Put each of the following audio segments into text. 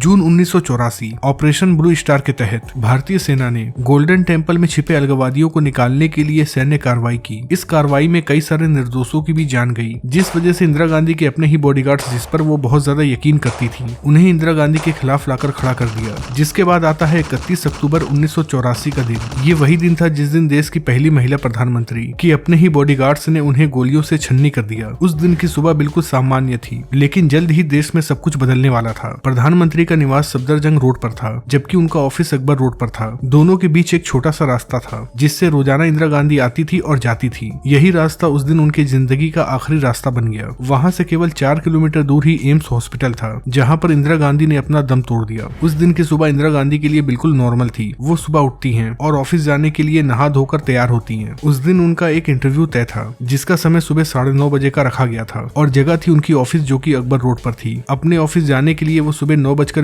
जून 1984 operation blue star के तहत भारतीय सेना ने गोल्डन टेम्पल में छिपे अलगाववादियों को निकालने के लिए सैन्य कार्रवाई की। इस कार्रवाई में कई सारे निर्दोषों की भी जान गई, जिस वजह से इंदिरा गांधी के अपने ही बॉडीगार्ड्स, जिस पर वो बहुत ज्यादा यकीन करती थी, उन्हें इंदिरा गांधी के खिलाफ लाकर खड़ा कर दिया। जिसके बाद आता है 31 अक्टूबर 1984 का दिन। ये वही दिन था जिस दिन देश की पहली महिला प्रधानमंत्री की अपने ही बॉडीगार्ड्स ने उन्हें गोलियों से छन्नी कर दिया। उस दिन की सुबह बिल्कुल सामान्य थी, लेकिन जल्द ही देश में सब कुछ बदलने वाला था। प्रधानमंत्री का निवास सफदरजंग रोड पर था, जबकि उनका ऑफिस अकबर रोड पर था। दोनों के बीच एक छोटा सा रास्ता था, जिससे रोजाना इंदिरा गांधी आती थी और जाती थी। यही रास्ता उस दिन उनकी जिंदगी का आखिरी रास्ता बन गया। वहाँ से केवल 4 किलोमीटर दूर ही एम्स हॉस्पिटल था, जहाँ पर इंदिरा गांधी ने अपना दम तोड़ दिया। उस दिन की सुबह इंदिरा गांधी के लिए बिल्कुल नॉर्मल थी। वो सुबह उठती हैं और ऑफिस जाने के लिए नहा धोकर तैयार होती हैं। उस दिन उनका एक इंटरव्यू तय था, जिसका समय सुबह 9:30 बजे का रखा गया था और जगह थी उनकी ऑफिस, जो कि अकबर रोड पर थी। अपने ऑफिस जाने के लिए वो सुबह 9:20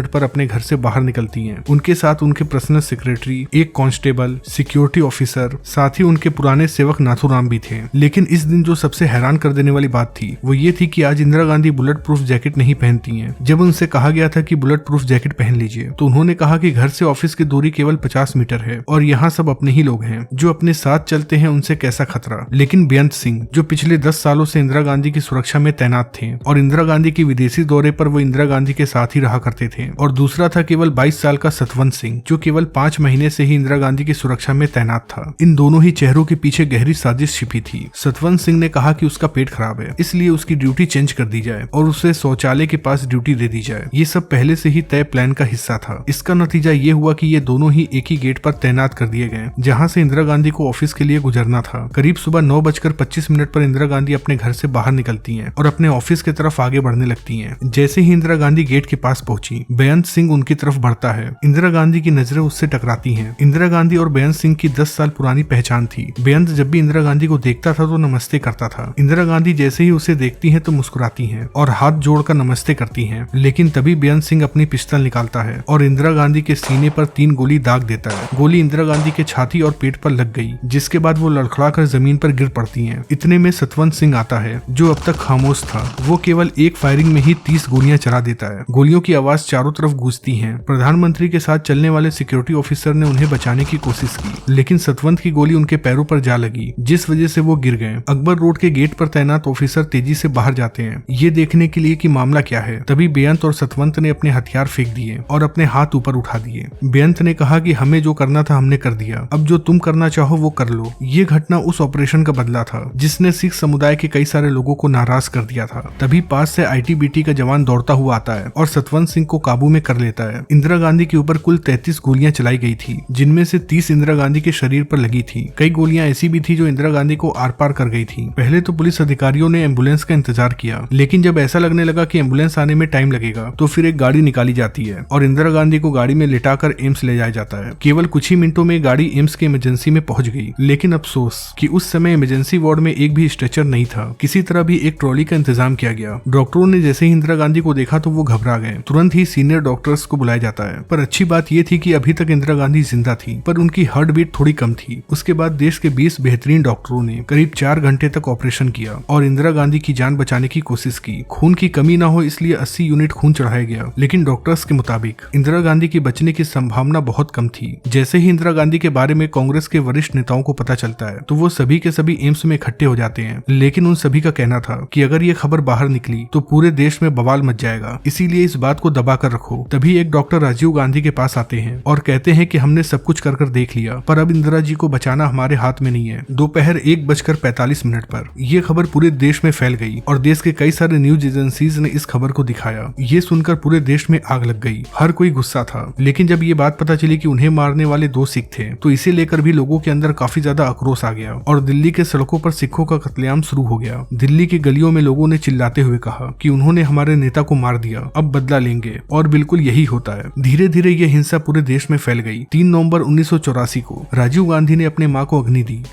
पर अपने घर से बाहर निकलती हैं। उनके साथ उनके पर्सनल सेक्रेटरी, एक कांस्टेबल, सिक्योरिटी ऑफिसर, साथ ही उनके पुराने सेवक नाथूराम भी थे। लेकिन इस दिन जो सबसे हैरान कर देने वाली बात थी, वो ये थी कि आज Indira Gandhi bullet proof jacket नहीं पहनती हैं। जब उनसे कहा गया था कि बुलेट प्रूफ जैकेट पहन लीजिए, तो उन्होंने कहा कि घर से ऑफिस की दूरी केवल 50 मीटर है और यहाँ सब अपने ही लोग हैं, जो अपने साथ चलते हैं, उनसे कैसा खतरा। लेकिन बेअंत सिंह, जो पिछले 10 सालों से इंदिरा गांधी की सुरक्षा में तैनात थे और इंदिरा गांधी के विदेशी दौरे पर वो इंदिरा गांधी के साथ ही रहा करते थे, और दूसरा था केवल 22 साल का सतवंत सिंह, जो केवल 5 महीने से ही इंदिरा गांधी की सुरक्षा में तैनात था। इन दोनों ही चेहरों के पीछे गहरी साजिश छिपी थी। सतवंत सिंह ने कहा कि उसका पेट खराब है, इसलिए उसकी ड्यूटी चेंज कर दी जाए और उसे शौचालय के पास ड्यूटी दे दी जाए। ये सब पहले से ही तय प्लान का हिस्सा था। इसका नतीजा ये हुआ कि ये दोनों ही एक ही गेट पर तैनात कर दिए गए, जहाँ से इंदिरा गांधी को ऑफिस के लिए गुजरना था। करीब सुबह 9:25 पर इंदिरा गांधी अपने घर से बाहर निकलती हैं और अपने ऑफिस की तरफ आगे बढ़ने लगती हैं। जैसे ही इंदिरा गांधी गेट के पास पहुंची, बेअंत सिंह उनकी तरफ बढ़ता है। इंदिरा गांधी की नजरें उससे टकराती हैं। इंदिरा गांधी और बेअंत सिंह की 10 साल पुरानी पहचान थी। बेअंत जब भी इंदिरा गांधी को देखता था तो नमस्ते करता था। इंदिरा गांधी जैसे ही उसे देखती हैं तो मुस्कुराती हैं और हाथ जोड़कर नमस्ते करती हैं। लेकिन तभी बेअंत सिंह अपनी पिस्टल निकालता है और इंदिरा गांधी के सीने पर 3 गोली दाग देता है। गोली इंदिरा गांधी के छाती और पेट पर लग गई, जिसके बाद वो लड़खड़ाकर जमीन पर गिर पड़ती हैं। इतने में सतवंत सिंह आता है, जो अब तक खामोश था। वो केवल एक फायरिंग में ही 30 गोलियां चला देता है। गोलियों की आवाज चारों तरफ गूंजती है। प्रधानमंत्री के साथ चलने वाले सिक्योरिटी ऑफिसर ने उन्हें बचाने की कोशिश की, लेकिन सतवंत की गोली उनके पैरों पर जा लगी, जिस वजह से वो गिर गए। अकबर रोड के गेट पर तैनात ऑफिसर तेजी से बाहर जाते हैं, ये देखने के लिए कि मामला क्या है। तभी बेअंत और सतवंत ने अपने हथियार फेंक दिए और अपने हाथ ऊपर उठा दिए। बेअंत ने कहा कि हमें जो करना था हमने कर दिया, अब जो तुम करना चाहो वो कर लो। ये घटना उस ऑपरेशन का बदला था, जिसने सिख समुदाय के कई सारे लोगों को नाराज कर दिया था। तभी पास से आईटीबीटी का जवान दौड़ता हुआ आता है और सतवंत सिंह को काबू में कर लेता है। इंदिरा गांधी के ऊपर कुल 33 गोलियां चलाई गई थी, जिनमें से 30 इंदिरा गांधी के शरीर पर लगी थी। कई गोलियां ऐसी भी थी जो इंदिरा गांधी को आर पार कर गई थी। पहले तो पुलिस अधिकारियों ने एम्बुलेंस का इंतजार किया, लेकिन जब ऐसा लगने लगा कि एम्बुलेंस आने में टाइम लगेगा, तो फिर एक गाड़ी निकाली जाती है और इंदिरा गांधी को गाड़ी में लिटाकर एम्स ले जाया जाता है। केवल कुछ ही मिनटों में गाड़ी एम्स के इमरजेंसी में पहुंच गई, लेकिन अफसोस कि उस समय इमरजेंसी वार्ड में एक भी स्ट्रेचर नहीं था। किसी तरह भी एक ट्रॉली का इंतजाम किया गया। डॉक्टरों ने जैसे ही इंदिरा गांधी को देखा तो वो घबरा गए। तुरंत ही सीनियर डॉक्टर्स को बुलाया जाता है। पर अच्छी बात ये थी कि अभी तक इंदिरा गांधी जिंदा थी, पर उनकी हार्ट बीट थोड़ी कम थी। उसके बाद देश के 20 बेहतरीन डॉक्टरों ने करीब 4 घंटे तक ऑपरेशन किया और इंदिरा गांधी की जान बचाने की कोशिश की। खून की कमी ना हो इसलिए 80 यूनिट खून चढ़ाया गया, लेकिन डॉक्टर्स के मुताबिक इंदिरा गांधी के बचने की संभावना बहुत कम थी। जैसे ही इंदिरा गांधी के बारे में कांग्रेस के वरिष्ठ नेताओं को पता चलता है, तो वो सभी के सभी एम्स में इकट्ठे हो जाते हैं। लेकिन उन सभी का कहना था कि अगर ये खबर बाहर निकली तो पूरे देश में बवाल मच जाएगा, इसीलिए इस बात को दबा कर रखो। तभी एक डॉक्टर राजीव गांधी के पास आते हैं और कहते हैं कि हमने सब कुछ कर देख लिया, पर अब इंदिरा जी को बचाना हमारे हाथ में नहीं है। दोपहर 1:45 पर यह खबर पूरे देश में फैल गई और देश के कई सारे न्यूज एजेंसीज ने इस खबर को दिखाया। ये सुनकर पूरे देश में आग लग गई। हर कोई गुस्सा था। लेकिन जब ये बात पता चली कि उन्हें मारने वाले 2 सिख थे, तो इसे लेकर भी लोगों के अंदर काफी ज्यादा आक्रोश आ गया और दिल्ली के सड़कों पर सिखों का कत्लेआम शुरू हो गया। दिल्ली की गलियों में लोगों ने चिल्लाते हुए कहा कि उन्होंने हमारे नेता को मार दिया, अब बदला लेंगे। और बिल्कुल यही होता है। धीरे धीरे ये हिंसा पूरे देश में फैल गई। 3 नवंबर 1984 को राजीव गांधी ने अपने मां को अग्नि दी।